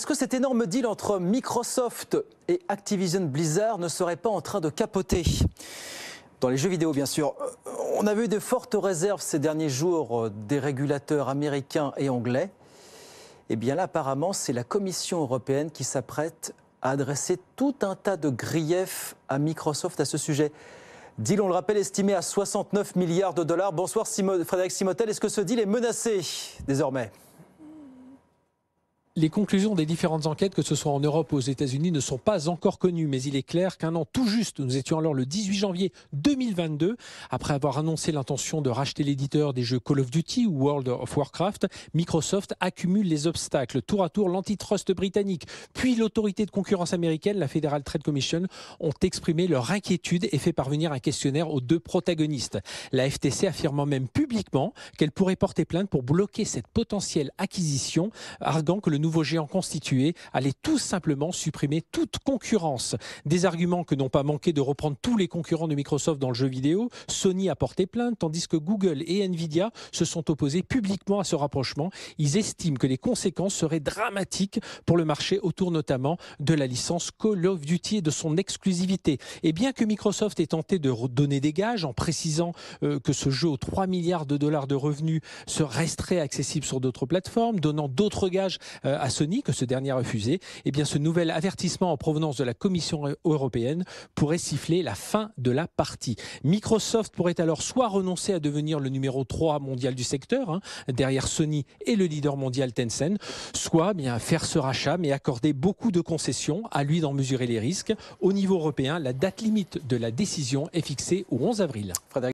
est-ce que cet énorme deal entre Microsoft et Activision Blizzard ne serait pas en train de capoter ? Dans les jeux vidéo, bien sûr. On avait eu de fortes réserves ces derniers jours des régulateurs américains et anglais. Eh bien là, apparemment, c'est la Commission européenne qui s'apprête à adresser tout un tas de griefs à Microsoft à ce sujet. Deal, on le rappelle, estimé à 69 milliards de dollars. Bonsoir Frédéric Simotel. Est-ce que ce deal est menacé désormais ? Les conclusions des différentes enquêtes, que ce soit en Europe ou aux États-Unis, ne sont pas encore connues. Mais il est clair qu'un an tout juste, nous étions alors le 18 janvier 2022, après avoir annoncé l'intention de racheter l'éditeur des jeux Call of Duty ou World of Warcraft, Microsoft accumule les obstacles. Tour à tour, l'antitrust britannique, puis l'autorité de concurrence américaine, la Federal Trade Commission, ont exprimé leur inquiétude et fait parvenir un questionnaire aux deux protagonistes. La FTC affirmant même publiquement qu'elle pourrait porter plainte pour bloquer cette potentielle acquisition, arguant que le nouveau géant constitué allait tout simplement supprimer toute concurrence. Des arguments que n'ont pas manqué de reprendre tous les concurrents de Microsoft dans le jeu vidéo. Sony a porté plainte, tandis que Google et Nvidia se sont opposés publiquement à ce rapprochement. Ils estiment que les conséquences seraient dramatiques pour le marché autour notamment de la licence Call of Duty et de son exclusivité. Et bien que Microsoft ait tenté de donner des gages en précisant que ce jeu aux 3 milliards de dollars de revenus resterait accessible sur d'autres plateformes, donnant d'autres gages à Sony, que ce dernier a refusé, eh bien ce nouvel avertissement en provenance de la Commission européenne pourrait siffler la fin de la partie. Microsoft pourrait alors soit renoncer à devenir le numéro 3 mondial du secteur, derrière Sony et le leader mondial Tencent, soit bien faire ce rachat mais accorder beaucoup de concessions, à lui d'en mesurer les risques. Au niveau européen, la date limite de la décision est fixée au 11 avril.